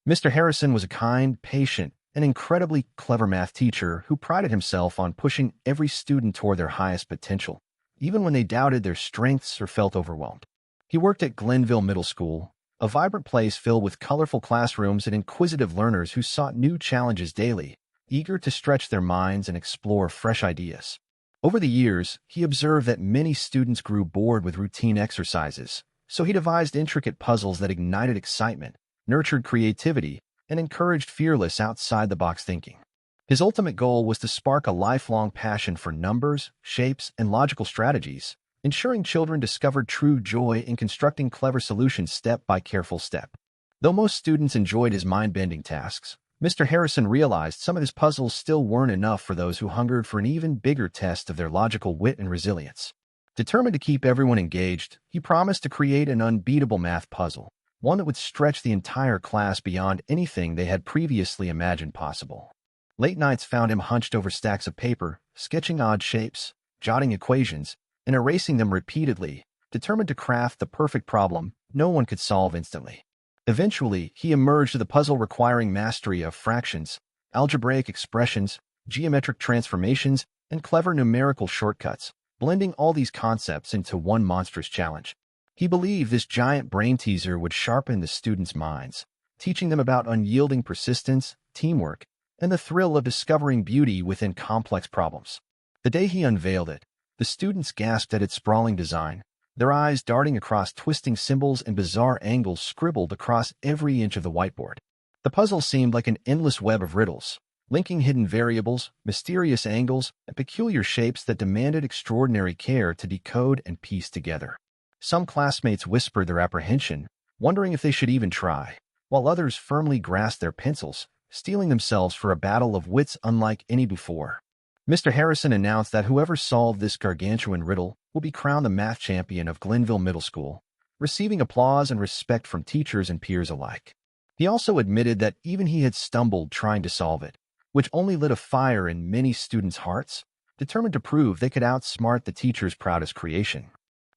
Mr. Harrison was a kind, patient, and incredibly clever math teacher who prided himself on pushing every student toward their highest potential, even when they doubted their strengths or felt overwhelmed. He worked at Glenville Middle School, a vibrant place filled with colorful classrooms and inquisitive learners who sought new challenges daily, eager to stretch their minds and explore fresh ideas. Over the years, he observed that many students grew bored with routine exercises, so he devised intricate puzzles that ignited excitement, nurtured creativity, and encouraged fearless outside-the-box thinking. His ultimate goal was to spark a lifelong passion for numbers, shapes, and logical strategies, ensuring children discovered true joy in constructing clever solutions step by careful step. Though most students enjoyed his mind-bending tasks, Mr. Harrison realized some of his puzzles still weren't enough for those who hungered for an even bigger test of their logical wit and resilience. Determined to keep everyone engaged, he promised to create an unbeatable math puzzle, one that would stretch the entire class beyond anything they had previously imagined possible. Late nights found him hunched over stacks of paper, sketching odd shapes, jotting equations, and erasing them repeatedly, determined to craft the perfect problem no one could solve instantly. Eventually, he emerged with a puzzle requiring mastery of fractions, algebraic expressions, geometric transformations, and clever numerical shortcuts, blending all these concepts into one monstrous challenge. He believed this giant brain teaser would sharpen the students' minds, teaching them about unyielding persistence, teamwork, and the thrill of discovering beauty within complex problems. The day he unveiled it, the students gasped at its sprawling design, their eyes darting across twisting symbols and bizarre angles scribbled across every inch of the whiteboard. The puzzle seemed like an endless web of riddles, linking hidden variables, mysterious angles, and peculiar shapes that demanded extraordinary care to decode and piece together. Some classmates whispered their apprehension, wondering if they should even try, while others firmly grasped their pencils, steeling themselves for a battle of wits unlike any before. Mr. Harrison announced that whoever solved this gargantuan riddle will be crowned the math champion of Glenville Middle School, receiving applause and respect from teachers and peers alike. He also admitted that even he had stumbled trying to solve it, which only lit a fire in many students' hearts, determined to prove they could outsmart the teacher's proudest creation.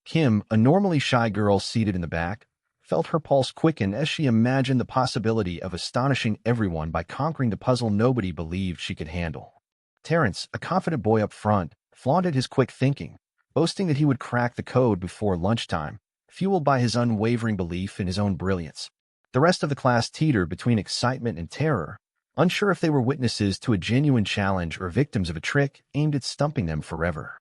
Kim, a normally shy girl seated in the back, felt her pulse quicken as she imagined the possibility of astonishing everyone by conquering the puzzle nobody believed she could handle. Terrence, a confident boy up front, flaunted his quick thinking, boasting that he would crack the code before lunchtime, fueled by his unwavering belief in his own brilliance. The rest of the class teetered between excitement and terror, unsure if they were witnesses to a genuine challenge or victims of a trick aimed at stumping them forever.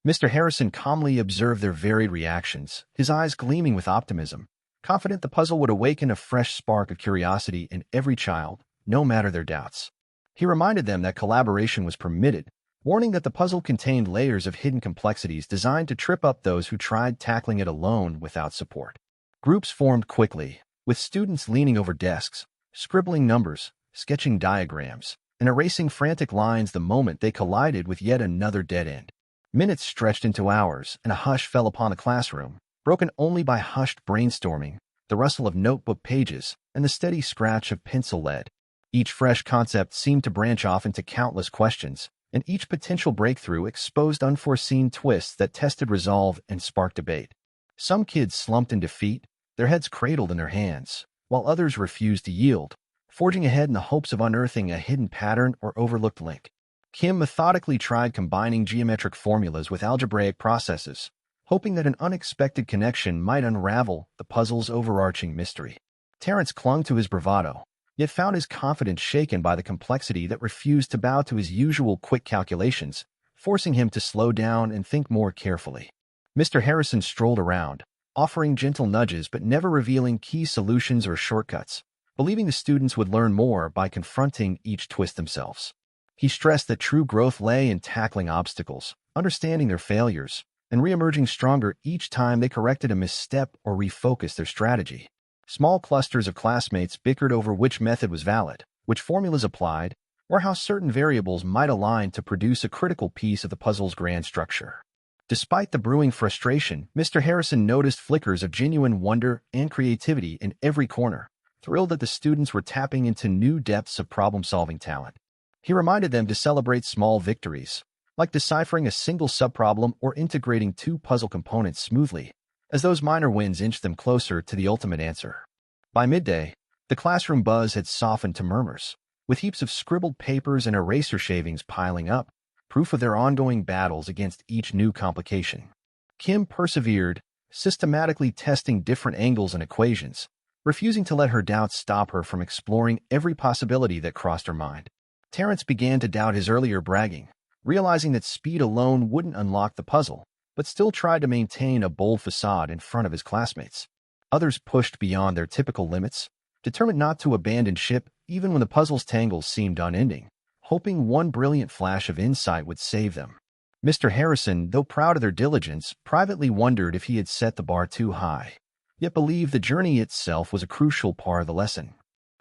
Mr. Harrison calmly observed their varied reactions, his eyes gleaming with optimism, confident the puzzle would awaken a fresh spark of curiosity in every child, no matter their doubts. He reminded them that collaboration was permitted, warning that the puzzle contained layers of hidden complexities designed to trip up those who tried tackling it alone without support. Groups formed quickly, with students leaning over desks, scribbling numbers, sketching diagrams, and erasing frantic lines the moment they collided with yet another dead end. Minutes stretched into hours, and a hush fell upon the classroom, broken only by hushed brainstorming, the rustle of notebook pages, and the steady scratch of pencil lead. Each fresh concept seemed to branch off into countless questions, and each potential breakthrough exposed unforeseen twists that tested resolve and sparked debate. Some kids slumped in defeat, their heads cradled in their hands, while others refused to yield, forging ahead in the hopes of unearthing a hidden pattern or overlooked link. Kim methodically tried combining geometric formulas with algebraic processes, hoping that an unexpected connection might unravel the puzzle's overarching mystery. Terrence clung to his bravado, yet found his confidence shaken by the complexity that refused to bow to his usual quick calculations, forcing him to slow down and think more carefully. Mr. Harrison strolled around, offering gentle nudges but never revealing key solutions or shortcuts, believing the students would learn more by confronting each twist themselves. He stressed that true growth lay in tackling obstacles, understanding their failures, and reemerging stronger each time they corrected a misstep or refocused their strategy. Small clusters of classmates bickered over which method was valid, which formulas applied, or how certain variables might align to produce a critical piece of the puzzle's grand structure. Despite the brewing frustration, Mr. Harrison noticed flickers of genuine wonder and creativity in every corner, thrilled that the students were tapping into new depths of problem-solving talent. He reminded them to celebrate small victories, like deciphering a single subproblem or integrating two puzzle components smoothly, as those minor wins inched them closer to the ultimate answer. By midday, The classroom buzz had softened to murmurs, with heaps of scribbled papers and eraser shavings piling up, proof of their ongoing battles against each new complication. Kim persevered, systematically testing different angles and equations, refusing to let her doubts stop her from exploring every possibility that crossed her mind. Terrence began to doubt his earlier bragging, realizing that speed alone wouldn't unlock the puzzle, but still tried to maintain a bold facade in front of his classmates. Others pushed beyond their typical limits, determined not to abandon ship even when the puzzle's tangles seemed unending, hoping one brilliant flash of insight would save them. Mr. Harrison, though proud of their diligence, privately wondered if he had set the bar too high, yet believed the journey itself was a crucial part of the lesson.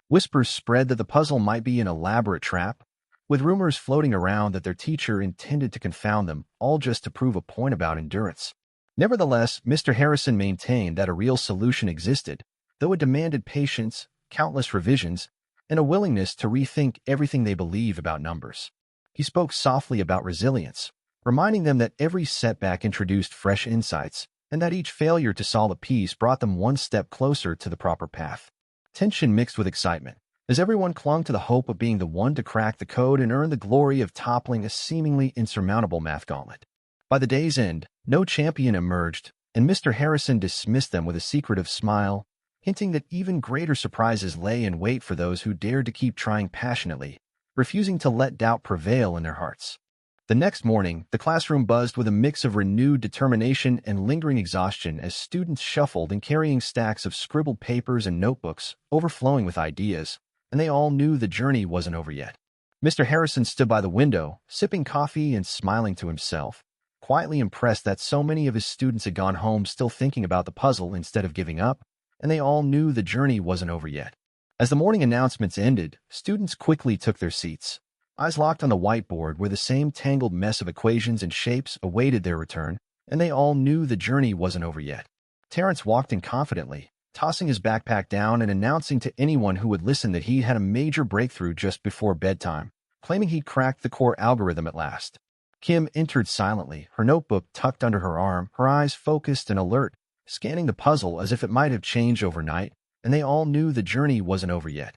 Whispers spread that the puzzle might be an elaborate trap, with rumors floating around that their teacher intended to confound them, all just to prove a point about endurance. Nevertheless, Mr. Harrison maintained that a real solution existed, though it demanded patience, countless revisions, and a willingness to rethink everything they believe about numbers. He spoke softly about resilience, reminding them that every setback introduced fresh insights, and that each failure to solve a piece brought them one step closer to the proper path. Tension mixed with excitement, as everyone clung to the hope of being the one to crack the code and earn the glory of toppling a seemingly insurmountable math gauntlet. By the day's end, no champion emerged, and Mr. Harrison dismissed them with a secretive smile, hinting that even greater surprises lay in wait for those who dared to keep trying passionately, refusing to let doubt prevail in their hearts. The next morning, the classroom buzzed with a mix of renewed determination and lingering exhaustion as students shuffled and carrying stacks of scribbled papers and notebooks, overflowing with ideas, and they all knew the journey wasn't over yet. Mr. Harrison stood by the window, sipping coffee and smiling to himself, quietly impressed that so many of his students had gone home still thinking about the puzzle instead of giving up, and they all knew the journey wasn't over yet. As the morning announcements ended, students quickly took their seats, eyes locked on the whiteboard where the same tangled mess of equations and shapes awaited their return, and they all knew the journey wasn't over yet. Terrence walked in confidently, tossing his backpack down and announcing to anyone who would listen that he had a major breakthrough just before bedtime, claiming he'd cracked the core algorithm at last. Kim entered silently, her notebook tucked under her arm, her eyes focused and alert, scanning the puzzle as if it might have changed overnight, and they all knew the journey wasn't over yet.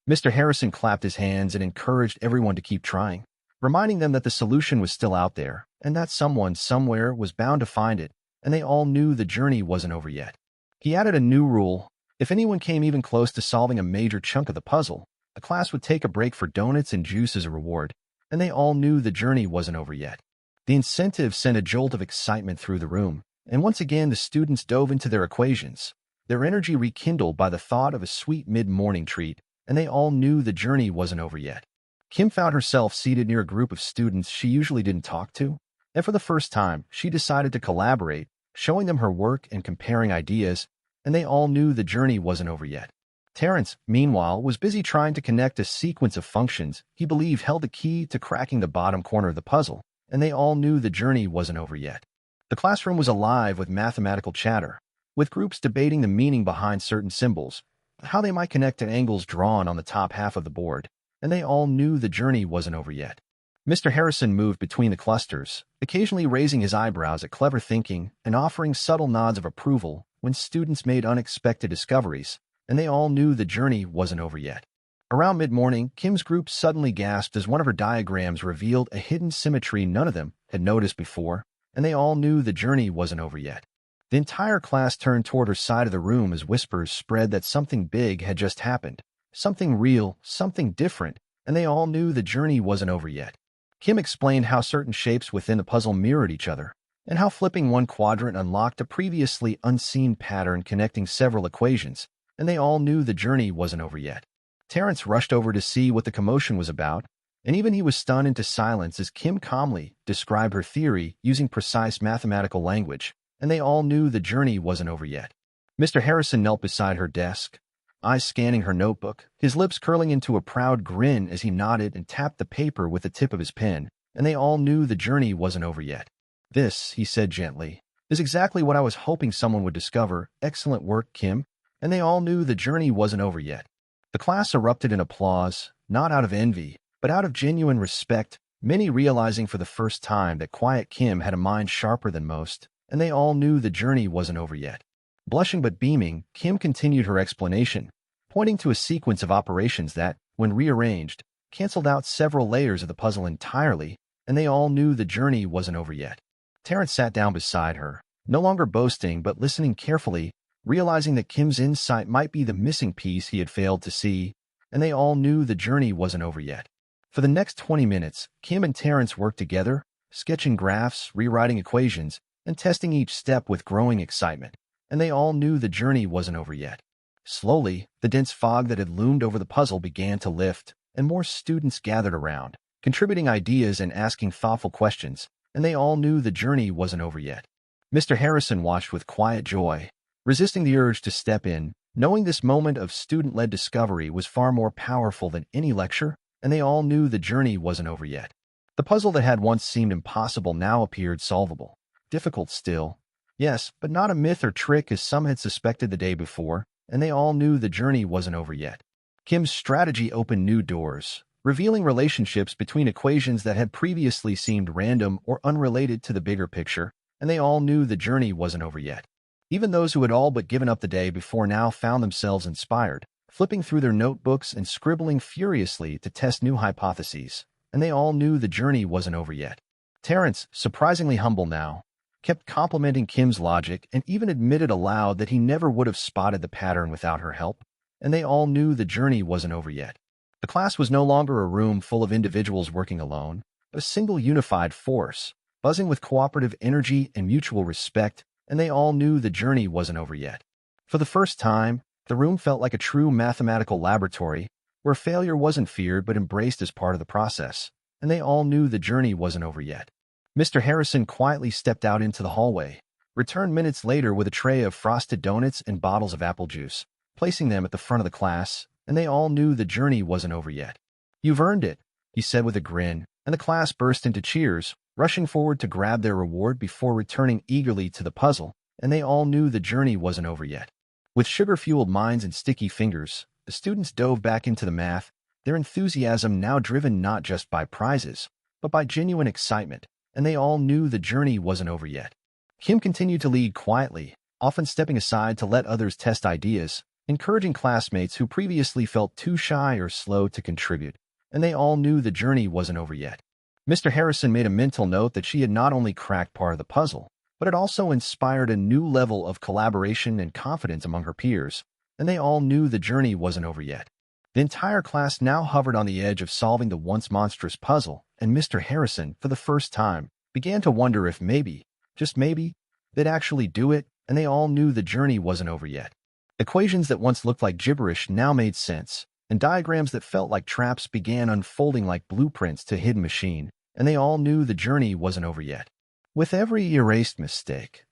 Mr. Harrison clapped his hands and encouraged everyone to keep trying, reminding them that the solution was still out there, and that someone somewhere was bound to find it, and they all knew the journey wasn't over yet. He added a new rule: if anyone came even close to solving a major chunk of the puzzle, the class would take a break for donuts and juice as a reward, and they all knew the journey wasn't over yet. The incentive sent a jolt of excitement through the room, and once again the students dove into their equations, their energy rekindled by the thought of a sweet mid-morning treat, and they all knew the journey wasn't over yet. Kim found herself seated near a group of students she usually didn't talk to, and for the first time, she decided to collaborate, showing them her work and comparing ideas, and they all knew the journey wasn't over yet. Terrence, meanwhile, was busy trying to connect a sequence of functions he believed held the key to cracking the bottom corner of the puzzle, and they all knew the journey wasn't over yet. The classroom was alive with mathematical chatter, with groups debating the meaning behind certain symbols, how they might connect to angles drawn on the top half of the board, and they all knew the journey wasn't over yet. Mr. Harrison moved between the clusters, occasionally raising his eyebrows at clever thinking and offering subtle nods of approval when students made unexpected discoveries, and they all knew the journey wasn't over yet. Around mid-morning, Kim's group suddenly gasped as one of her diagrams revealed a hidden symmetry none of them had noticed before, and they all knew the journey wasn't over yet. The entire class turned toward her side of the room as whispers spread that something big had just happened, something real, something different, and they all knew the journey wasn't over yet. Kim explained how certain shapes within the puzzle mirrored each other, and how flipping one quadrant unlocked a previously unseen pattern connecting several equations, and they all knew the journey wasn't over yet. Terrence rushed over to see what the commotion was about, and even he was stunned into silence as Kim calmly described her theory using precise mathematical language, and they all knew the journey wasn't over yet. Mr. Harrison knelt beside her desk, eyes scanning her notebook, his lips curling into a proud grin as he nodded and tapped the paper with the tip of his pen, and they all knew the journey wasn't over yet. "This," he said gently, "is exactly what I was hoping someone would discover. Excellent work, Kim." And they all knew the journey wasn't over yet. The class erupted in applause, not out of envy, but out of genuine respect, many realizing for the first time that quiet Kim had a mind sharper than most, and they all knew the journey wasn't over yet. Blushing but beaming, Kim continued her explanation, pointing to a sequence of operations that, when rearranged, canceled out several layers of the puzzle entirely, and they all knew the journey wasn't over yet. Terrence sat down beside her, no longer boasting but listening carefully, realizing that Kim's insight might be the missing piece he had failed to see, and they all knew the journey wasn't over yet. For the next 20 minutes, Kim and Terrence worked together, sketching graphs, rewriting equations, and testing each step with growing excitement, and they all knew the journey wasn't over yet. Slowly, the dense fog that had loomed over the puzzle began to lift, and more students gathered around, contributing ideas and asking thoughtful questions, and they all knew the journey wasn't over yet. Mr. Harrison watched with quiet joy, resisting the urge to step in, knowing this moment of student-led discovery was far more powerful than any lecture, and they all knew the journey wasn't over yet. The puzzle that had once seemed impossible now appeared solvable. Difficult still, yes, but not a myth or trick as some had suspected the day before, and they all knew the journey wasn't over yet. Kim's strategy opened new doors, revealing relationships between equations that had previously seemed random or unrelated to the bigger picture, and they all knew the journey wasn't over yet. Even those who had all but given up the day before now found themselves inspired, flipping through their notebooks and scribbling furiously to test new hypotheses, and they all knew the journey wasn't over yet. Terrence, surprisingly humble now, kept complimenting Kim's logic and even admitted aloud that he never would have spotted the pattern without her help, and they all knew the journey wasn't over yet. The class was no longer a room full of individuals working alone, but a single unified force, buzzing with cooperative energy and mutual respect, and they all knew the journey wasn't over yet. For the first time, the room felt like a true mathematical laboratory, where failure wasn't feared but embraced as part of the process, and they all knew the journey wasn't over yet. Mr. Harrison quietly stepped out into the hallway, returned minutes later with a tray of frosted donuts and bottles of apple juice, placing them at the front of the class, and they all knew the journey wasn't over yet. "You've earned it," he said with a grin, and the class burst into cheers, rushing forward to grab their reward before returning eagerly to the puzzle, and they all knew the journey wasn't over yet. With sugar-fueled minds and sticky fingers, the students dove back into the math, their enthusiasm now driven not just by prizes, but by genuine excitement, and they all knew the journey wasn't over yet. Kim continued to lead quietly, often stepping aside to let others test ideas, encouraging classmates who previously felt too shy or slow to contribute, and they all knew the journey wasn't over yet. Mr. Harrison made a mental note that she had not only cracked part of the puzzle, but had also inspired a new level of collaboration and confidence among her peers, and they all knew the journey wasn't over yet. The entire class now hovered on the edge of solving the once monstrous puzzle, and Mr. Harrison, for the first time, began to wonder if maybe, just maybe, they'd actually do it, and they all knew the journey wasn't over yet. Equations that once looked like gibberish now made sense, and diagrams that felt like traps began unfolding like blueprints to a hidden machine, and they all knew the journey wasn't over yet. With every erased mistake,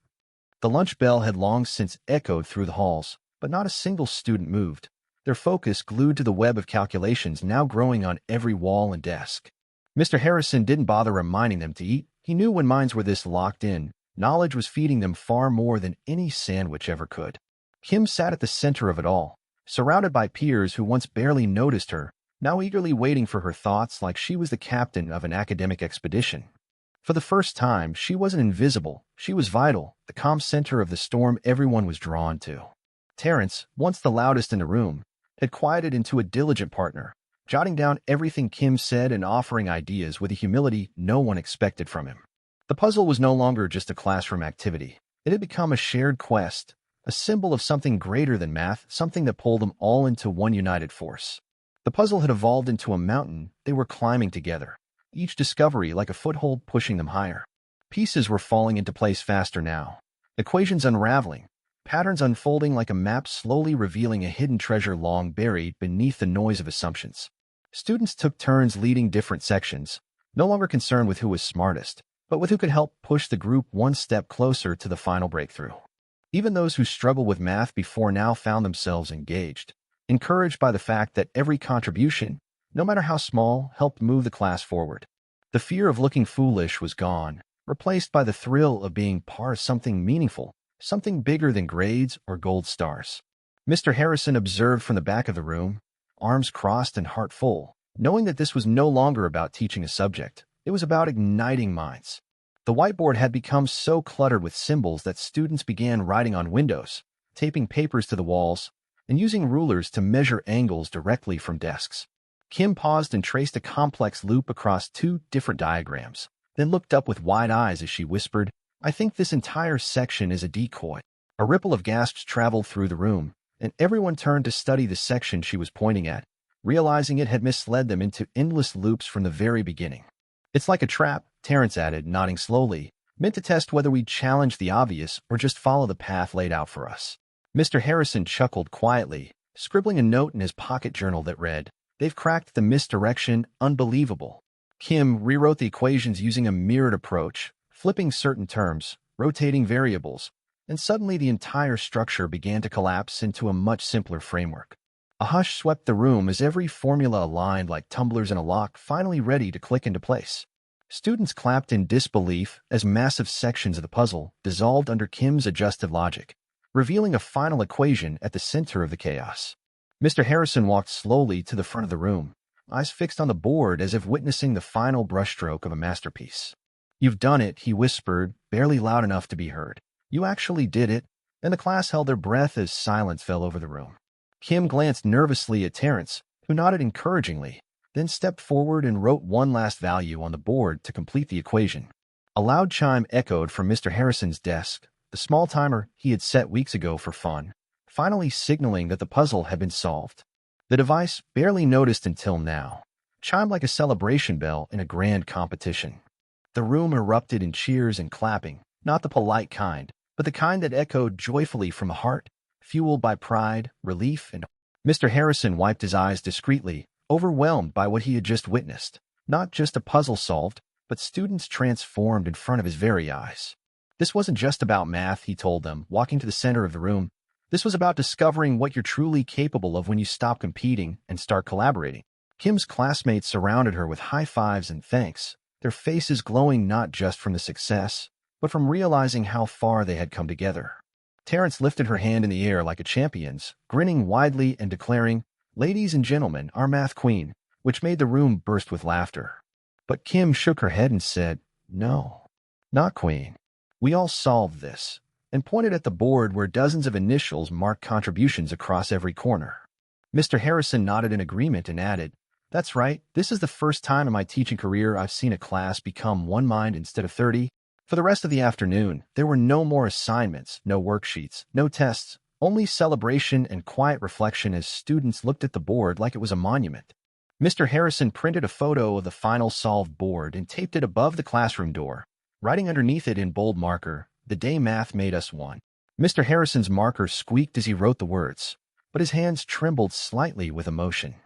the lunch bell had long since echoed through the halls, but not a single student moved, their focus glued to the web of calculations now growing on every wall and desk. Mr. Harrison didn't bother reminding them to eat. He knew when minds were this locked in, knowledge was feeding them far more than any sandwich ever could. Kim sat at the center of it all, surrounded by peers who once barely noticed her, now eagerly waiting for her thoughts like she was the captain of an academic expedition. For the first time, she wasn't invisible, she was vital, the calm center of the storm everyone was drawn to. Terrence, once the loudest in the room, had quieted into a diligent partner, jotting down everything Kim said and offering ideas with a humility no one expected from him. The puzzle was no longer just a classroom activity. It had become a shared quest, a symbol of something greater than math, something that pulled them all into one united force. The puzzle had evolved into a mountain they were climbing together, each discovery like a foothold pushing them higher. Pieces were falling into place faster now, equations unraveling, patterns unfolding like a map slowly revealing a hidden treasure long buried beneath the noise of assumptions. Students took turns leading different sections, no longer concerned with who was smartest, but with who could help push the group one step closer to the final breakthrough. Even those who struggled with math before now found themselves engaged, encouraged by the fact that every contribution, no matter how small, helped move the class forward. The fear of looking foolish was gone, replaced by the thrill of being part of something meaningful, something bigger than grades or gold stars. Mr. Harrison observed from the back of the room, arms crossed and heart full, knowing that this was no longer about teaching a subject. It was about igniting minds. The whiteboard had become so cluttered with symbols that students began writing on windows, taping papers to the walls, and using rulers to measure angles directly from desks. Kim paused and traced a complex loop across 2 different diagrams, then looked up with wide eyes as she whispered, "I think this entire section is a decoy." A ripple of gasps traveled through the room, and everyone turned to study the section she was pointing at, realizing it had misled them into endless loops from the very beginning. "It's like a trap," Terrence added, nodding slowly, "meant to test whether we'd challenge the obvious or just follow the path laid out for us." Mr. Harrison chuckled quietly, scribbling a note in his pocket journal that read, "They've cracked the misdirection. Unbelievable." Kim rewrote the equations using a mirrored approach, flipping certain terms, rotating variables, and suddenly the entire structure began to collapse into a much simpler framework. A hush swept the room as every formula aligned like tumblers in a lock, finally ready to click into place. Students clapped in disbelief as massive sections of the puzzle dissolved under Kim's adjusted logic, revealing a final equation at the center of the chaos. Mr. Harrison walked slowly to the front of the room, eyes fixed on the board as if witnessing the final brushstroke of a masterpiece. "You've done it," he whispered, barely loud enough to be heard. "You actually did it," and the class held their breath as silence fell over the room. Kim glanced nervously at Terrence, who nodded encouragingly, then stepped forward and wrote one last value on the board to complete the equation. A loud chime echoed from Mr. Harrison's desk, the small timer he had set weeks ago for fun, finally signaling that the puzzle had been solved. The device, barely noticed until now, chimed like a celebration bell in a grand competition. The room erupted in cheers and clapping, not the polite kind, but the kind that echoed joyfully from the heart, fueled by pride, relief, and Mr. Harrison wiped his eyes discreetly, overwhelmed by what he had just witnessed. Not just a puzzle solved, but students transformed in front of his very eyes. This wasn't just about math, he told them, walking to the center of the room. This was about discovering what you're truly capable of when you stop competing and start collaborating. Kim's classmates surrounded her with high fives and thanks, their faces glowing not just from the success, but from realizing how far they had come together. Terrence lifted her hand in the air like a champion's, grinning widely and declaring, "Ladies and gentlemen, our math queen," which made the room burst with laughter. But Kim shook her head and said, "No, not queen. We all solved this," and pointed at the board where dozens of initials marked contributions across every corner. Mr. Harrison nodded in agreement and added, "That's right, this is the first time in my teaching career I've seen a class become one mind instead of 30. For the rest of the afternoon, there were no more assignments, no worksheets, no tests, only celebration and quiet reflection as students looked at the board like it was a monument. Mr. Harrison printed a photo of the final solved board and taped it above the classroom door, writing underneath it in bold marker, "The day math made us one." Mr. Harrison's marker squeaked as he wrote the words, but his hands trembled slightly with emotion.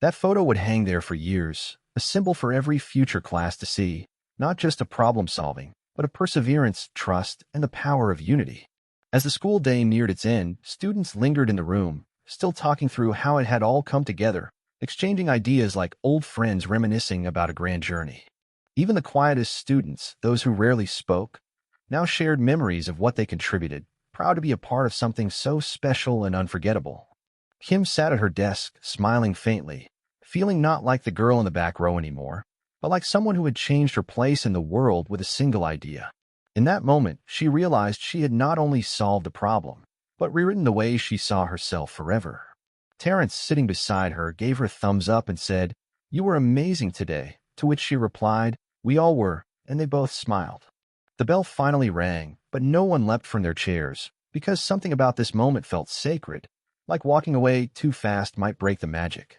That photo would hang there for years, a symbol for every future class to see, not just a problem-solving, but of perseverance, trust, and the power of unity. As the school day neared its end, students lingered in the room, still talking through how it had all come together, exchanging ideas like old friends reminiscing about a grand journey. Even the quietest students, those who rarely spoke, now shared memories of what they contributed, proud to be a part of something so special and unforgettable. Kim sat at her desk, smiling faintly, feeling not like the girl in the back row anymore, but like someone who had changed her place in the world with a single idea. In that moment, she realized she had not only solved a problem, but rewritten the way she saw herself forever. Terrence, sitting beside her, gave her a thumbs up and said, "You were amazing today," to which she replied, "We all were," and they both smiled. The bell finally rang, but no one leapt from their chairs, because something about this moment felt sacred, like walking away too fast might break the magic.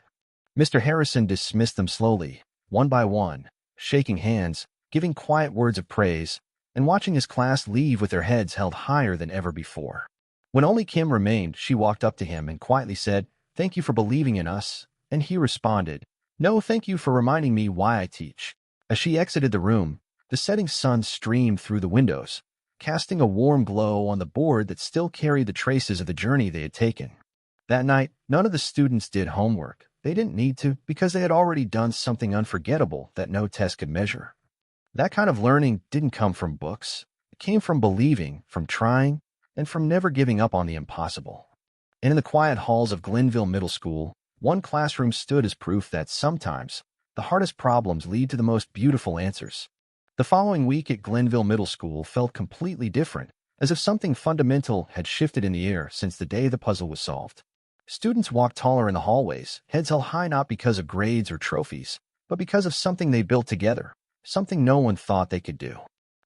Mr. Harrison dismissed them slowly, one by one, shaking hands, giving quiet words of praise, and watching his class leave with their heads held higher than ever before. When only Kim remained, she walked up to him and quietly said, "Thank you for believing in us," and he responded, "No, thank you for reminding me why I teach." As she exited the room, the setting sun streamed through the windows, casting a warm glow on the board that still carried the traces of the journey they had taken. That night, none of the students did homework. They didn't need to, because they had already done something unforgettable that no test could measure. That kind of learning didn't come from books. It came from believing, from trying, and from never giving up on the impossible. And in the quiet halls of Glenville Middle School, one classroom stood as proof that sometimes the hardest problems lead to the most beautiful answers. The following week at Glenville Middle School felt completely different, as if something fundamental had shifted in the air since the day the puzzle was solved. Students walked taller in the hallways, heads held high not because of grades or trophies, but because of something they built together, something no one thought they could do.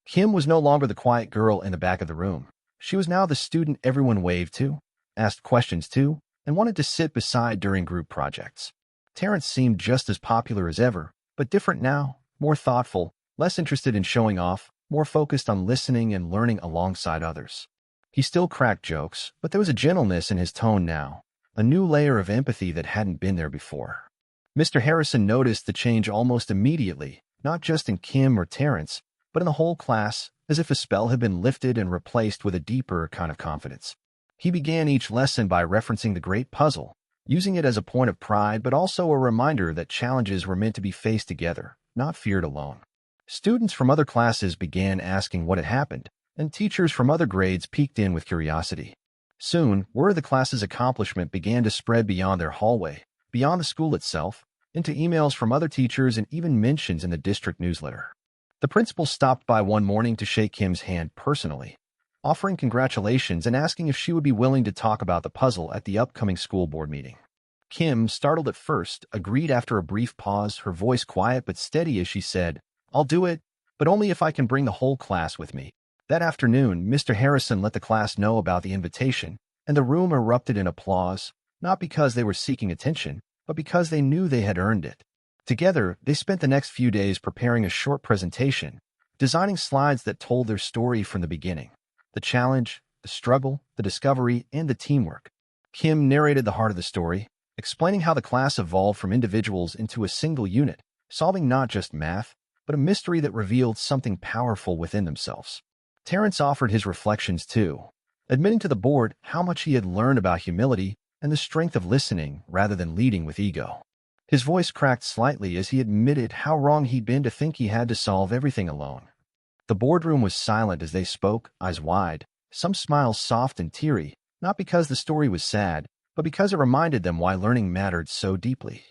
Kim was no longer the quiet girl in the back of the room. She was now the student everyone waved to, asked questions to, and wanted to sit beside during group projects. Terrence seemed just as popular as ever, but different now, more thoughtful, less interested in showing off, more focused on listening and learning alongside others. He still cracked jokes, but there was a gentleness in his tone now, a new layer of empathy that hadn't been there before. Mr. Harrison noticed the change almost immediately, not just in Kim or Terrence, but in the whole class, as if a spell had been lifted and replaced with a deeper kind of confidence. He began each lesson by referencing the great puzzle, using it as a point of pride but also a reminder that challenges were meant to be faced together, not feared alone. Students from other classes began asking what had happened, and teachers from other grades peeked in with curiosity. Soon, word of the class's accomplishment began to spread beyond their hallway, beyond the school itself, into emails from other teachers and even mentions in the district newsletter. The principal stopped by one morning to shake Kim's hand personally, offering congratulations and asking if she would be willing to talk about the puzzle at the upcoming school board meeting. Kim, startled at first, agreed after a brief pause, her voice quiet but steady as she said, "I'll do it, but only if I can bring the whole class with me." That afternoon, Mr. Harrison let the class know about the invitation, and the room erupted in applause, not because they were seeking attention, but because they knew they had earned it. Together, they spent the next few days preparing a short presentation, designing slides that told their story from the beginning: the challenge, the struggle, the discovery, and the teamwork. Kim narrated the heart of the story, explaining how the class evolved from individuals into a single unit, solving not just math, but a mystery that revealed something powerful within themselves. Terrence offered his reflections too, admitting to the board how much he had learned about humility and the strength of listening rather than leading with ego. His voice cracked slightly as he admitted how wrong he'd been to think he had to solve everything alone. The boardroom was silent as they spoke, eyes wide, some smiles soft and teary, not because the story was sad, but because it reminded them why learning mattered so deeply.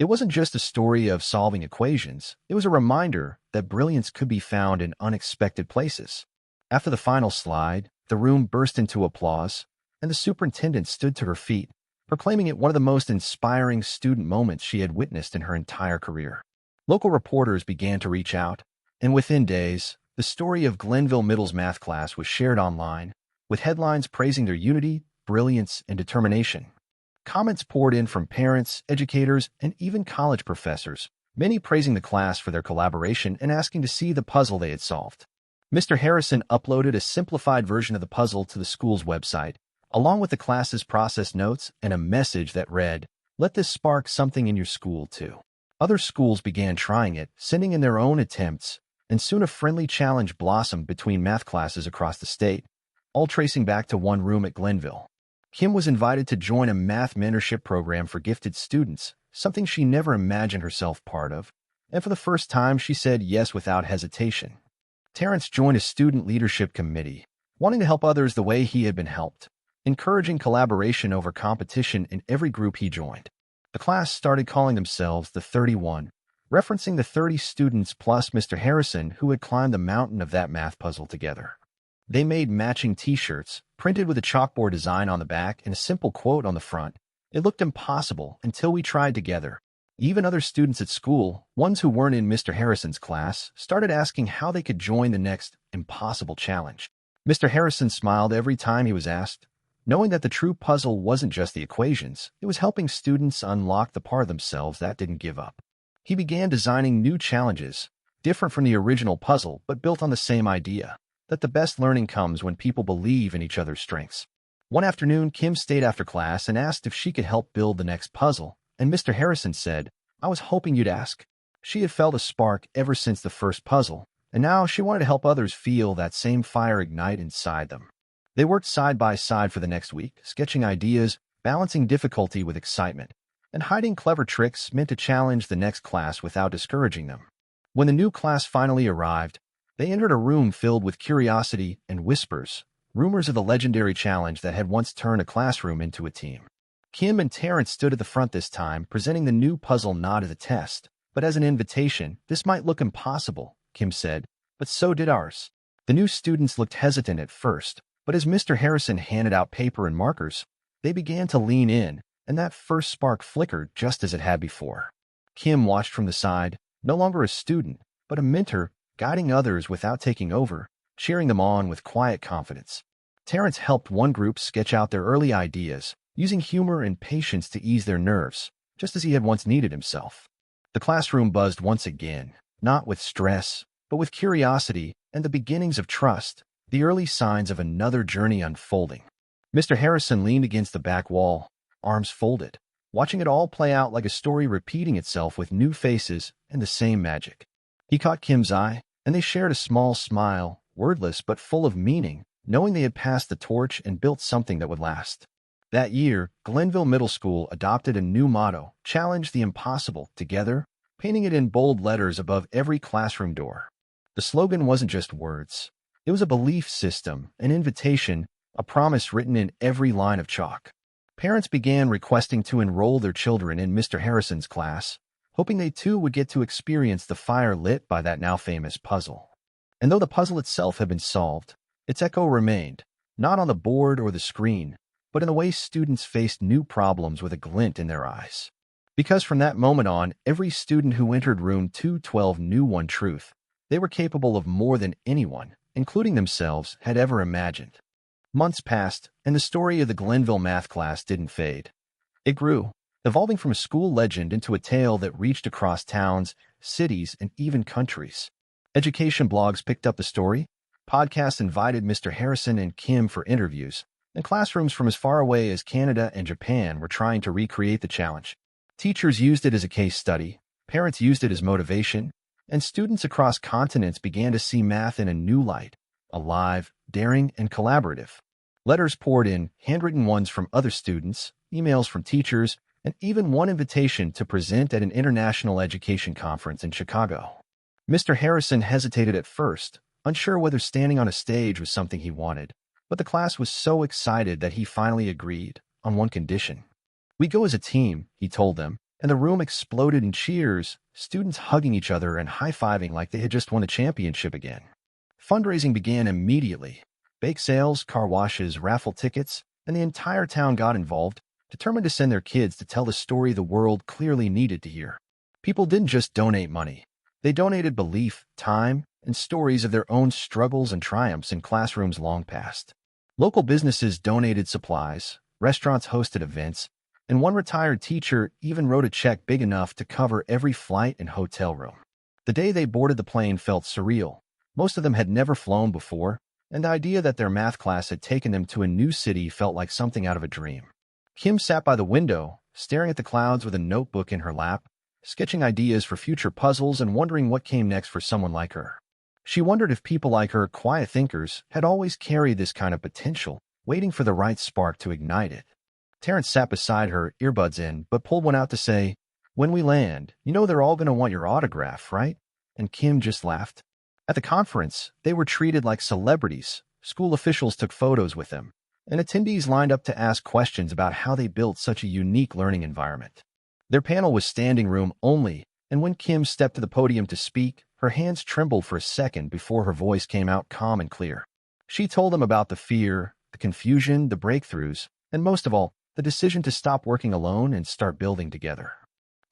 It wasn't just a story of solving equations, it was a reminder that brilliance could be found in unexpected places. After the final slide, the room burst into applause, and the superintendent stood to her feet, proclaiming it one of the most inspiring student moments she had witnessed in her entire career. Local reporters began to reach out, and within days, the story of Glenville Middle's math class was shared online, with headlines praising their unity, brilliance, and determination. Comments poured in from parents, educators, and even college professors, many praising the class for their collaboration and asking to see the puzzle they had solved. Mr. Harrison uploaded a simplified version of the puzzle to the school's website, along with the class's process notes and a message that read, "Let this spark something in your school, too." Other schools began trying it, sending in their own attempts, and soon a friendly challenge blossomed between math classes across the state, all tracing back to one room at Glenville. Kim was invited to join a math mentorship program for gifted students, something she never imagined herself part of, and for the first time she said yes without hesitation. Terrence joined a student leadership committee, wanting to help others the way he had been helped, encouraging collaboration over competition in every group he joined. The class started calling themselves the 31, referencing the 30 students plus Mr. Harrison who had climbed the mountain of that math puzzle together. They made matching t-shirts, printed with a chalkboard design on the back and a simple quote on the front. "It looked impossible until we tried together." Even other students at school, ones who weren't in Mr. Harrison's class, started asking how they could join the next impossible challenge. Mr. Harrison smiled every time he was asked, knowing that the true puzzle wasn't just the equations, it was helping students unlock the part of themselves that didn't give up. He began designing new challenges, different from the original puzzle but built on the same idea, that the best learning comes when people believe in each other's strengths. One afternoon, Kim stayed after class and asked if she could help build the next puzzle, and Mr. Harrison said, "I was hoping you'd ask." She had felt a spark ever since the first puzzle, and now she wanted to help others feel that same fire ignite inside them. They worked side by side for the next week, sketching ideas, balancing difficulty with excitement, and hiding clever tricks meant to challenge the next class without discouraging them. When the new class finally arrived, they entered a room filled with curiosity and whispers, rumors of the legendary challenge that had once turned a classroom into a team. Kim and Terrence stood at the front this time, presenting the new puzzle not as a test, but as an invitation. "This might look impossible," Kim said, "but so did ours." The new students looked hesitant at first, but as Mr. Harrison handed out paper and markers, they began to lean in, and that first spark flickered just as it had before. Kim watched from the side, no longer a student, but a mentor, guiding others without taking over, cheering them on with quiet confidence. Terrence helped one group sketch out their early ideas, using humor and patience to ease their nerves, just as he had once needed himself. The classroom buzzed once again, not with stress, but with curiosity and the beginnings of trust, the early signs of another journey unfolding. Mr. Harrison leaned against the back wall, arms folded, watching it all play out like a story repeating itself with new faces and the same magic. He caught Kim's eye, and they shared a small smile, wordless but full of meaning, knowing they had passed the torch and built something that would last. That year, Glenville Middle School adopted a new motto, "Challenge the impossible, together," painting it in bold letters above every classroom door. The slogan wasn't just words. It was a belief system, an invitation, a promise written in every line of chalk. Parents began requesting to enroll their children in Mr. Harrison's class, hoping they too would get to experience the fire lit by that now famous puzzle. And though the puzzle itself had been solved, its echo remained, not on the board or the screen, but in the way students faced new problems with a glint in their eyes. Because from that moment on, every student who entered room 212 knew one truth: they were capable of more than anyone, including themselves, had ever imagined. Months passed, and the story of the Glenville math class didn't fade. It grew, evolving from a school legend into a tale that reached across towns, cities, and even countries. Education blogs picked up the story, podcasts invited Mr. Harrison and Kim for interviews, and classrooms from as far away as Canada and Japan were trying to recreate the challenge. Teachers used it as a case study, parents used it as motivation, and students across continents began to see math in a new light, alive, daring, and collaborative. Letters poured in, handwritten ones from other students, emails from teachers, and even one invitation to present at an international education conference in Chicago. Mr. Harrison hesitated at first, unsure whether standing on a stage was something he wanted, but the class was so excited that he finally agreed, on one condition. "We go as a team," he told them, and the room exploded in cheers, students hugging each other and high-fiving like they had just won a championship again. Fundraising began immediately. Bake sales, car washes, raffle tickets, and the entire town got involved, determined to send their kids to tell the story the world clearly needed to hear. People didn't just donate money. They donated belief, time, and stories of their own struggles and triumphs in classrooms long past. Local businesses donated supplies, restaurants hosted events, and one retired teacher even wrote a check big enough to cover every flight and hotel room. The day they boarded the plane felt surreal. Most of them had never flown before, and the idea that their math class had taken them to a new city felt like something out of a dream. Kim sat by the window, staring at the clouds with a notebook in her lap, sketching ideas for future puzzles and wondering what came next for someone like her. She wondered if people like her, quiet thinkers, had always carried this kind of potential, waiting for the right spark to ignite it. Terrence sat beside her, earbuds in, but pulled one out to say, "When we land, you know they're all going to want your autograph, right?" And Kim just laughed. At the conference, they were treated like celebrities. School officials took photos with them, and attendees lined up to ask questions about how they built such a unique learning environment. Their panel was standing room only, and when Kim stepped to the podium to speak, her hands trembled for a second before her voice came out calm and clear. She told them about the fear, the confusion, the breakthroughs, and most of all, the decision to stop working alone and start building together.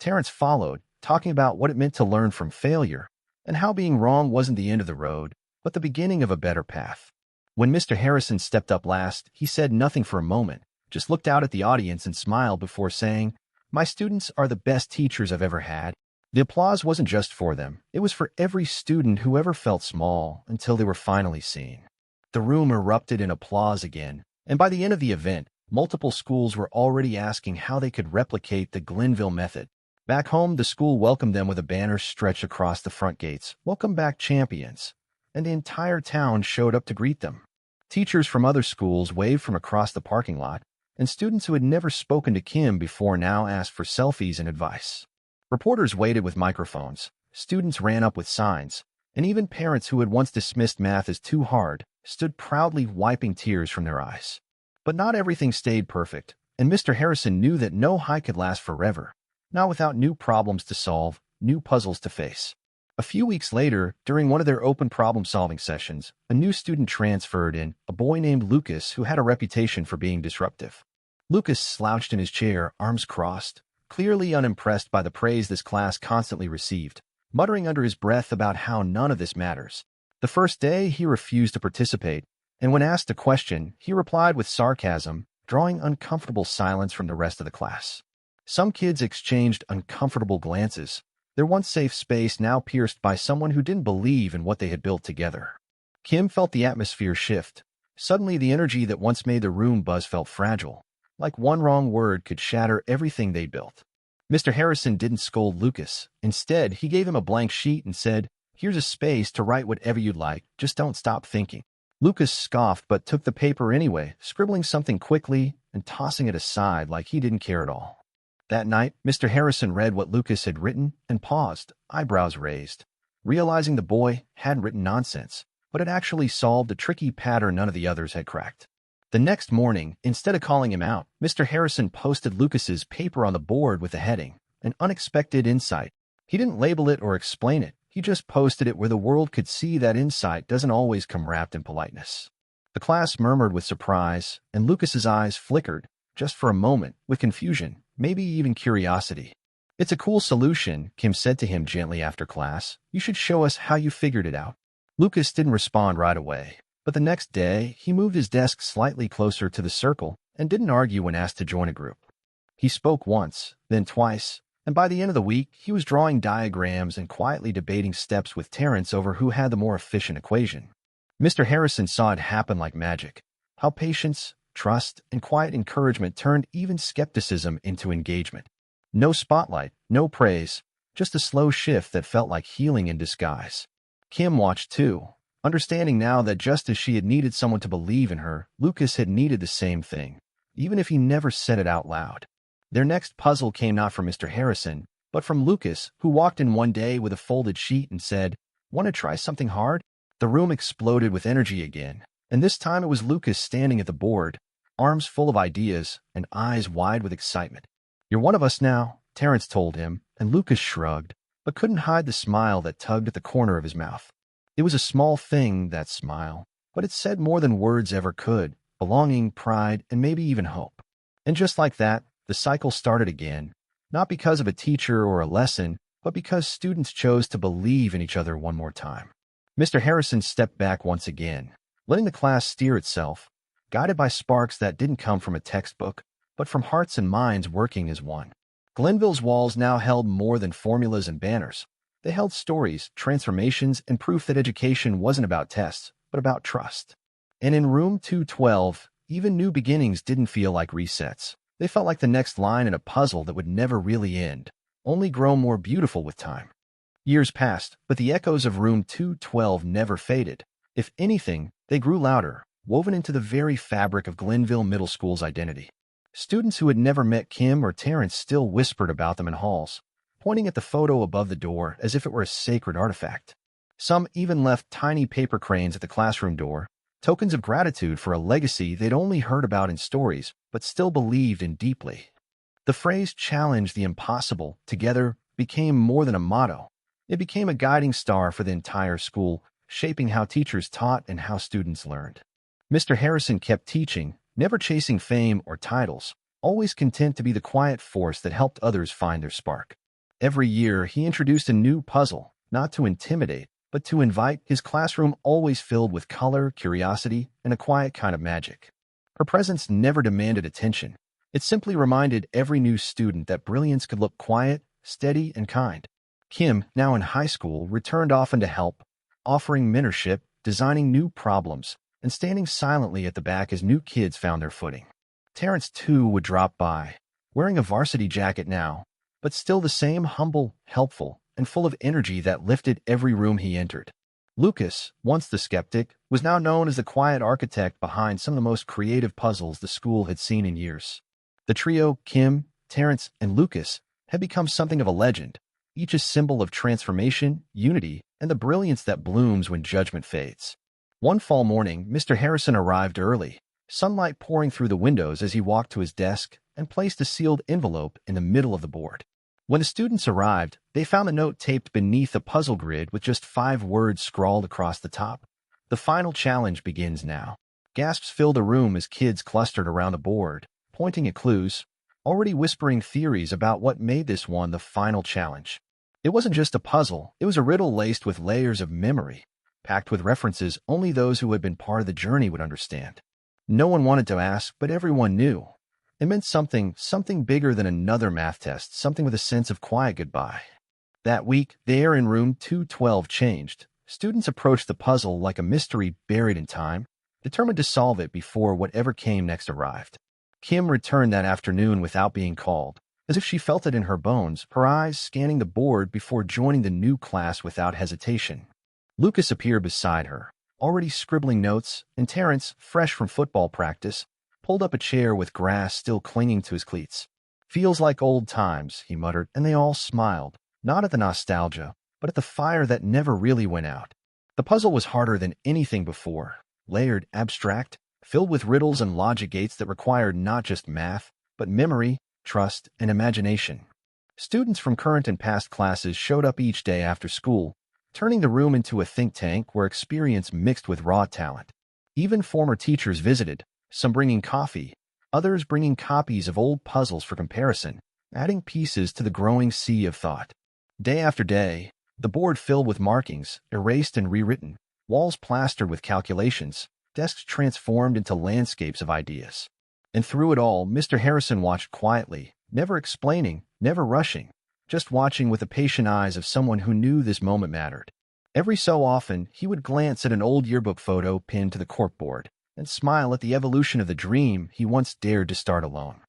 Terrence followed, talking about what it meant to learn from failure, and how being wrong wasn't the end of the road, but the beginning of a better path. When Mr. Harrison stepped up last, he said nothing for a moment, just looked out at the audience and smiled before saying, "My students are the best teachers I've ever had." The applause wasn't just for them. It was for every student who ever felt small until they were finally seen. The room erupted in applause again, and by the end of the event, multiple schools were already asking how they could replicate the Glenville method. Back home, the school welcomed them with a banner stretched across the front gates, "Welcome back, champions," and the entire town showed up to greet them. Teachers from other schools waved from across the parking lot, and students who had never spoken to Kim before now asked for selfies and advice. Reporters waited with microphones, students ran up with signs, and even parents who had once dismissed math as too hard stood proudly wiping tears from their eyes. But not everything stayed perfect, and Mr. Harrison knew that no high could last forever, not without new problems to solve, new puzzles to face. A few weeks later, during one of their open problem-solving sessions, a new student transferred in, a boy named Lucas who had a reputation for being disruptive. Lucas slouched in his chair, arms crossed, clearly unimpressed by the praise this class constantly received, muttering under his breath about how none of this matters. The first day, he refused to participate, and when asked a question, he replied with sarcasm, drawing uncomfortable silence from the rest of the class. Some kids exchanged uncomfortable glances, their once safe space now pierced by someone who didn't believe in what they had built together. Kim felt the atmosphere shift. Suddenly, the energy that once made the room buzz felt fragile, like one wrong word could shatter everything they built. Mr. Harrison didn't scold Lucas. Instead, he gave him a blank sheet and said, "Here's a space to write whatever you'd like, just don't stop thinking." Lucas scoffed but took the paper anyway, scribbling something quickly and tossing it aside like he didn't care at all. That night, Mr. Harrison read what Lucas had written and paused, eyebrows raised, realizing the boy hadn't written nonsense, but had actually solved a tricky pattern none of the others had cracked. The next morning, instead of calling him out, Mr. Harrison posted Lucas's paper on the board with the heading, "An Unexpected Insight." He didn't label it or explain it. He just posted it where the world could see that insight doesn't always come wrapped in politeness. The class murmured with surprise, and Lucas's eyes flickered, just for a moment, with confusion, maybe even curiosity. "It's a cool solution," Kim said to him gently after class. "You should show us how you figured it out." Lucas didn't respond right away, but the next day, he moved his desk slightly closer to the circle and didn't argue when asked to join a group. He spoke once, then twice, and by the end of the week, he was drawing diagrams and quietly debating steps with Terrence over who had the more efficient equation. Mr. Harrison saw it happen like magic, how patience, trust, and quiet encouragement turned even skepticism into engagement. No spotlight, no praise, just a slow shift that felt like healing in disguise. Kim watched too, understanding now that just as she had needed someone to believe in her, Lucas had needed the same thing, even if he never said it out loud. Their next puzzle came not from Mr. Harrison, but from Lucas, who walked in one day with a folded sheet and said, "Want to try something hard?" The room exploded with energy again, and this time it was Lucas standing at the board, arms full of ideas and eyes wide with excitement. "You're one of us now," Terrence told him, and Lucas shrugged, but couldn't hide the smile that tugged at the corner of his mouth. It was a small thing, that smile, but it said more than words ever could: belonging, pride, and maybe even hope. And just like that, the cycle started again, not because of a teacher or a lesson, but because students chose to believe in each other one more time. Mr. Harrison stepped back once again, letting the class steer itself, guided by sparks that didn't come from a textbook, but from hearts and minds working as one. Glenville's walls now held more than formulas and banners. They held stories, transformations, and proof that education wasn't about tests, but about trust. And in room 212, even new beginnings didn't feel like resets. They felt like the next line in a puzzle that would never really end, only grow more beautiful with time. Years passed, but the echoes of room 212 never faded. If anything, they grew louder, woven into the very fabric of Glenville Middle School's identity. Students who had never met Kim or Terrence still whispered about them in halls, pointing at the photo above the door as if it were a sacred artifact. Some even left tiny paper cranes at the classroom door, tokens of gratitude for a legacy they'd only heard about in stories, but still believed in deeply. The phrase "challenge the impossible" together became more than a motto. It became a guiding star for the entire school, shaping how teachers taught and how students learned. Mr. Harrison kept teaching, never chasing fame or titles, always content to be the quiet force that helped others find their spark. Every year, he introduced a new puzzle, not to intimidate, but to invite, his classroom always filled with color, curiosity, and a quiet kind of magic. Her presence never demanded attention. It simply reminded every new student that brilliance could look quiet, steady, and kind. Kim, now in high school, returned often to help, offering mentorship, designing new problems, and standing silently at the back as new kids found their footing. Terrence, too, would drop by, wearing a varsity jacket now, but still the same humble, helpful, and full of energy that lifted every room he entered. Lucas, once the skeptic, was now known as the quiet architect behind some of the most creative puzzles the school had seen in years. The trio, Kim, Terrence, and Lucas, had become something of a legend, each a symbol of transformation, unity, and the brilliance that blooms when judgment fades. One fall morning, Mr. Harrison arrived early, sunlight pouring through the windows as he walked to his desk and placed a sealed envelope in the middle of the board. When the students arrived, they found the note taped beneath a puzzle grid with just 5 words scrawled across the top. "The final challenge begins now." Gasps filled the room as kids clustered around the board, pointing at clues, already whispering theories about what made this one the final challenge. It wasn't just a puzzle, it was a riddle laced with layers of memory, packed with references only those who had been part of the journey would understand. No one wanted to ask, but everyone knew. It meant something bigger than another math test, something with a sense of quiet goodbye. That week, the air in room 212 changed. Students approached the puzzle like a mystery buried in time, determined to solve it before whatever came next arrived. Kim returned that afternoon without being called, as if she felt it in her bones, her eyes scanning the board before joining the new class without hesitation. Lucas appeared beside her, already scribbling notes, and Terrence, fresh from football practice, pulled up a chair with grass still clinging to his cleats. "Feels like old times," he muttered, and they all smiled, not at the nostalgia, but at the fire that never really went out. The puzzle was harder than anything before, layered, abstract, filled with riddles and logic gates that required not just math, but memory, trust, and imagination. Students from current and past classes showed up each day after school, turning the room into a think tank where experience mixed with raw talent. Even former teachers visited, some bringing coffee, others bringing copies of old puzzles for comparison, adding pieces to the growing sea of thought. Day after day, the board filled with markings, erased and rewritten, walls plastered with calculations, desks transformed into landscapes of ideas. And through it all, Mr. Harrison watched quietly, never explaining, never rushing, just watching with the patient eyes of someone who knew this moment mattered. Every so often, he would glance at an old yearbook photo pinned to the corkboard and smile at the evolution of the dream he once dared to start alone.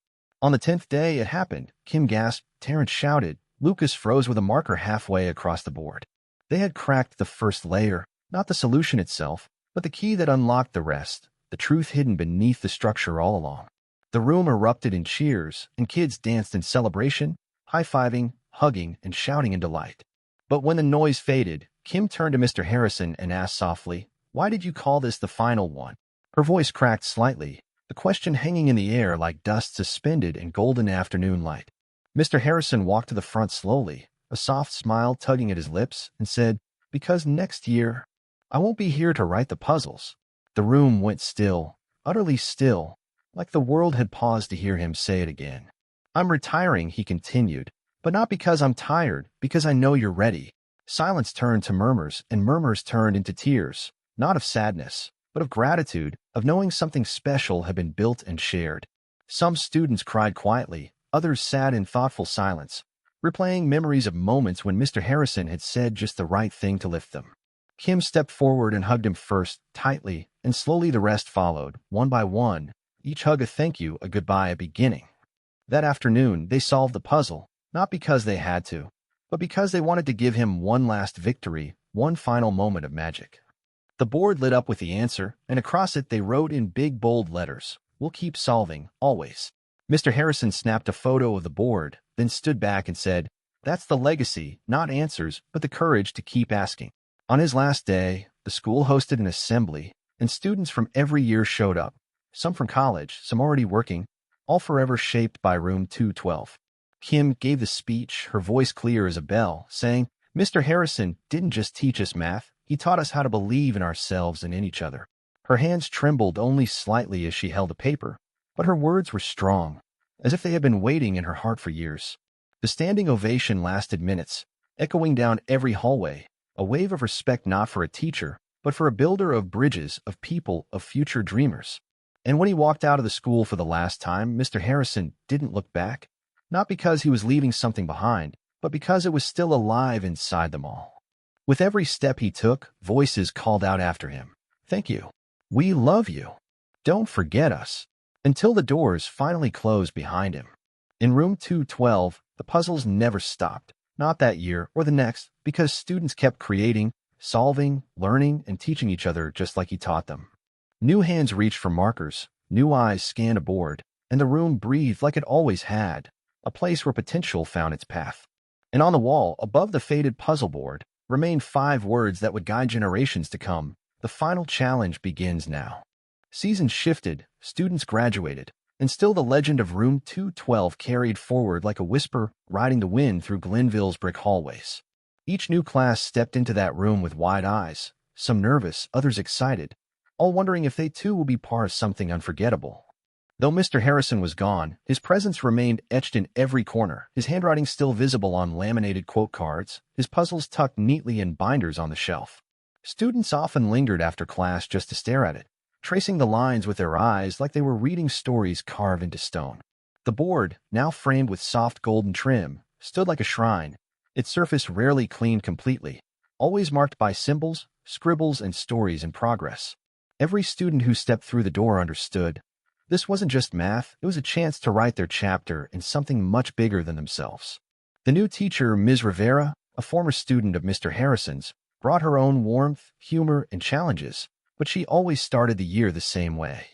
On the 10th day, it happened. Kim gasped, Terrence shouted, Lucas froze with a marker halfway across the board. They had cracked the first layer, not the solution itself, but the key that unlocked the rest, the truth hidden beneath the structure all along. The room erupted in cheers, and kids danced in celebration, high-fiving, hugging, and shouting in delight. But when the noise faded, Kim turned to Mr. Harrison and asked softly, "Why did you call this the final one?" Her voice cracked slightly, the question hanging in the air like dust suspended in golden afternoon light. Mr. Harrison walked to the front slowly, a soft smile tugging at his lips, and said, "Because next year, I won't be here to write the puzzles." The room went still, utterly still, like the world had paused to hear him say it again. "I'm retiring," he continued, "but not because I'm tired, because I know you're ready." Silence turned to murmurs, and murmurs turned into tears, not of sadness, but of gratitude, of knowing something special had been built and shared. Some students cried quietly, others sat in thoughtful silence, replaying memories of moments when Mr. Harrison had said just the right thing to lift them. Kim stepped forward and hugged him first, tightly, and slowly the rest followed, one by one, each hug a thank you, a goodbye, a beginning. That afternoon, they solved the puzzle, not because they had to, but because they wanted to give him one last victory, one final moment of magic. The board lit up with the answer, and across it they wrote in big bold letters, "We'll keep solving, always." Mr. Harrison snapped a photo of the board, then stood back and said, "That's the legacy, not answers, but the courage to keep asking." On his last day, the school hosted an assembly, and students from every year showed up, some from college, some already working, all forever shaped by room 212. Kim gave the speech, her voice clear as a bell, saying, "Mr. Harrison didn't just teach us math, he taught us how to believe in ourselves and in each other." Her hands trembled only slightly as she held the paper, but her words were strong, as if they had been waiting in her heart for years. The standing ovation lasted minutes, echoing down every hallway, a wave of respect not for a teacher, but for a builder of bridges, of people, of future dreamers. And when he walked out of the school for the last time, Mr. Harrison didn't look back, not because he was leaving something behind, but because it was still alive inside them all. With every step he took, voices called out after him, "Thank you. We love you. Don't forget us," until the doors finally closed behind him. In room 212, the puzzles never stopped, not that year or the next, because students kept creating, solving, learning, and teaching each other just like he taught them. New hands reached for markers, new eyes scanned a board, and the room breathed like it always had, a place where potential found its path. And on the wall, above the faded puzzle board, remained 5 words that would guide generations to come. The final challenge begins now. Seasons shifted, students graduated, and still the legend of room 212 carried forward like a whisper riding the wind through Glenville's brick hallways. Each new class stepped into that room with wide eyes, some nervous, others excited, all wondering if they too will be part of something unforgettable. Though Mr. Harrison was gone, his presence remained etched in every corner, his handwriting still visible on laminated quote cards, his puzzles tucked neatly in binders on the shelf. Students often lingered after class just to stare at it, tracing the lines with their eyes like they were reading stories carved into stone. The board, now framed with soft golden trim, stood like a shrine, its surface rarely cleaned completely, always marked by symbols, scribbles, and stories in progress. Every student who stepped through the door understood. This wasn't just math, it was a chance to write their chapter in something much bigger than themselves. The new teacher, Ms. Rivera, a former student of Mr. Harrison's, brought her own warmth, humor, and challenges, but she always started the year the same way.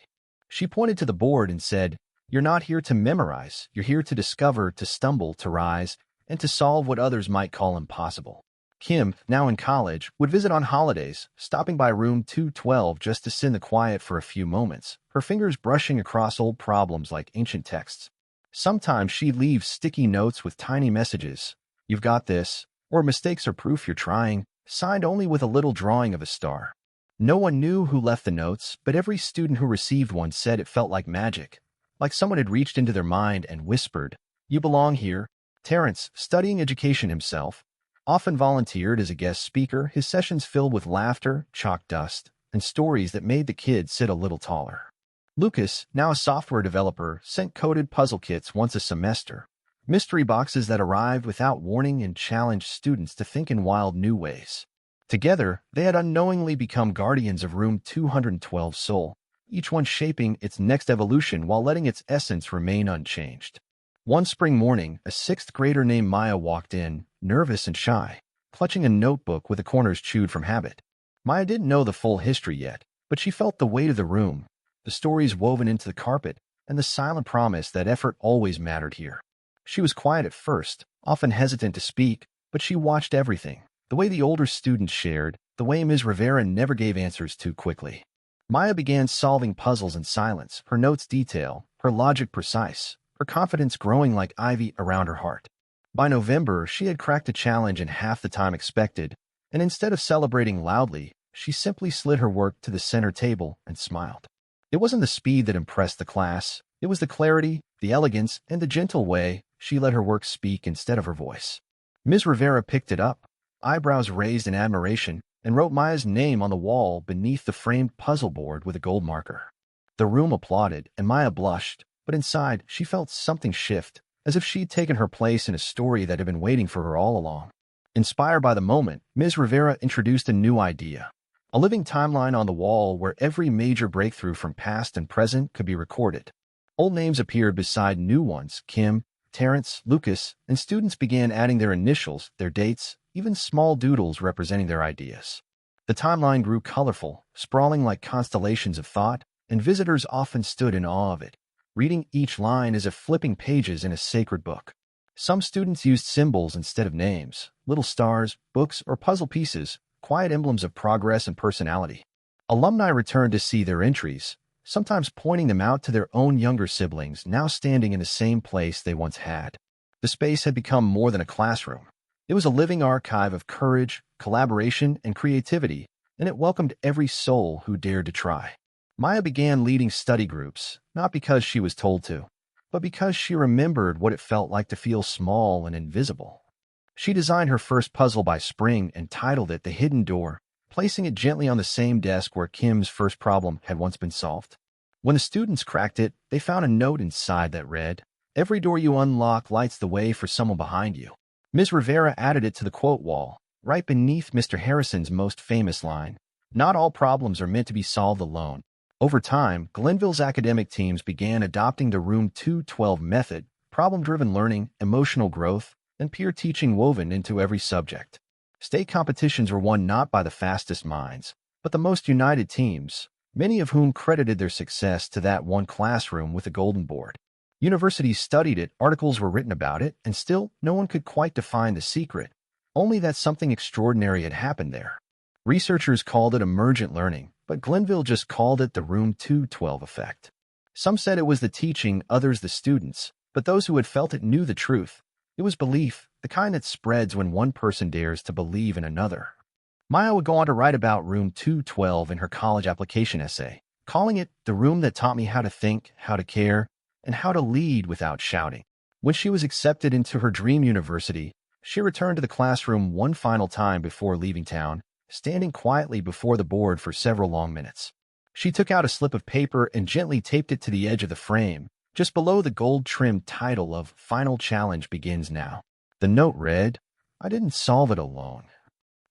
She pointed to the board and said, "You're not here to memorize, you're here to discover, to stumble, to rise, and to solve what others might call impossible." Kim, now in college, would visit on holidays, stopping by room 212 just to sit in the quiet for a few moments, her fingers brushing across old problems like ancient texts. Sometimes she'd leave sticky notes with tiny messages, "You've got this," or "Mistakes are proof you're trying," signed only with a little drawing of a star. No one knew who left the notes, but every student who received one said it felt like magic, like someone had reached into their mind and whispered, "You belong here." Terrence, studying education himself, often volunteered as a guest speaker, his sessions filled with laughter, chalk dust, and stories that made the kids sit a little taller. Lucas, now a software developer, sent coded puzzle kits once a semester, mystery boxes that arrived without warning and challenged students to think in wild new ways. Together, they had unknowingly become guardians of room 212's soul, each one shaping its next evolution while letting its essence remain unchanged. One spring morning, a sixth grader named Maya walked in, nervous and shy, clutching a notebook with the corners chewed from habit. Maya didn't know the full history yet, but she felt the weight of the room, the stories woven into the carpet, and the silent promise that effort always mattered here. She was quiet at first, often hesitant to speak, but she watched everything, the way the older students shared, the way Ms. Rivera never gave answers too quickly. Maya began solving puzzles in silence, her notes detailed, her logic precise, her confidence growing like ivy around her heart. By November, she had cracked a challenge in half the time expected, and instead of celebrating loudly, she simply slid her work to the center table and smiled. It wasn't the speed that impressed the class, it was the clarity, the elegance, and the gentle way she let her work speak instead of her voice. Ms. Rivera picked it up, eyebrows raised in admiration, and wrote Maya's name on the wall beneath the framed puzzle board with a gold marker. The room applauded, and Maya blushed, but inside she felt something shift, as if she'd taken her place in a story that had been waiting for her all along. Inspired by the moment, Ms. Rivera introduced a new idea, a living timeline on the wall where every major breakthrough from past and present could be recorded. Old names appeared beside new ones, Kim, Terrence, Lucas, and students began adding their initials, their dates, even small doodles representing their ideas. The timeline grew colorful, sprawling like constellations of thought, and visitors often stood in awe of it, reading each line as if flipping pages in a sacred book. Some students used symbols instead of names, little stars, books, or puzzle pieces, quiet emblems of progress and personality. Alumni returned to see their entries, sometimes pointing them out to their own younger siblings now standing in the same place they once had. The space had become more than a classroom. It was a living archive of courage, collaboration, and creativity, and it welcomed every soul who dared to try. Maya began leading study groups, not because she was told to, but because she remembered what it felt like to feel small and invisible. She designed her first puzzle by spring and titled it The Hidden Door, placing it gently on the same desk where Kim's first problem had once been solved. When the students cracked it, they found a note inside that read, "Every door you unlock lights the way for someone behind you." Ms. Rivera added it to the quote wall, right beneath Mr. Harrison's most famous line, "Not all problems are meant to be solved alone." Over time, Glenville's academic teams began adopting the Room 212 method, problem-driven learning, emotional growth, and peer teaching woven into every subject. State competitions were won not by the fastest minds, but the most united teams, many of whom credited their success to that one classroom with a golden board. Universities studied it, articles were written about it, and still no one could quite define the secret, only that something extraordinary had happened there. Researchers called it emergent learning, but Glenville just called it the Room 212 effect. Some said it was the teaching, others the students, but those who had felt it knew the truth. It was belief, the kind that spreads when one person dares to believe in another. Maya would go on to write about Room 212 in her college application essay, calling it the room that taught me how to think, how to care, and how to lead without shouting. When she was accepted into her dream university, she returned to the classroom one final time before leaving town, standing quietly before the board for several long minutes. She took out a slip of paper and gently taped it to the edge of the frame, just below the gold-trimmed title of Final Challenge Begins Now. The note read, "I didn't solve it alone.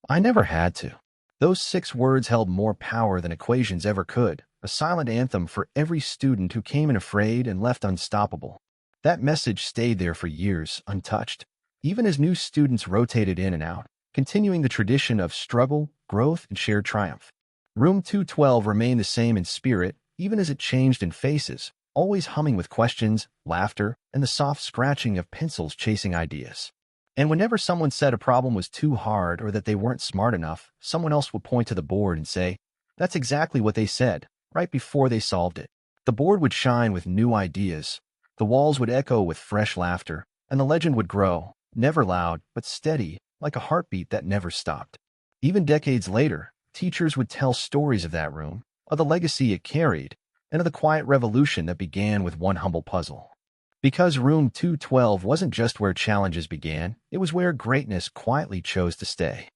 I never had to." Those 6 words held more power than equations ever could, a silent anthem for every student who came in afraid and left unstoppable. That message stayed there for years, untouched, even as new students rotated in and out, continuing the tradition of struggle, growth, and shared triumph. Room 212 remained the same in spirit, even as it changed in faces, always humming with questions, laughter, and the soft scratching of pencils chasing ideas. And whenever someone said a problem was too hard or that they weren't smart enough, someone else would point to the board and say, "That's exactly what they said," right before they solved it. The board would shine with new ideas, the walls would echo with fresh laughter, and the legend would grow, never loud, but steady, like a heartbeat that never stopped. Even decades later, teachers would tell stories of that room, of the legacy it carried, and of the quiet revolution that began with one humble puzzle. Because room 212 wasn't just where challenges began, it was where greatness quietly chose to stay.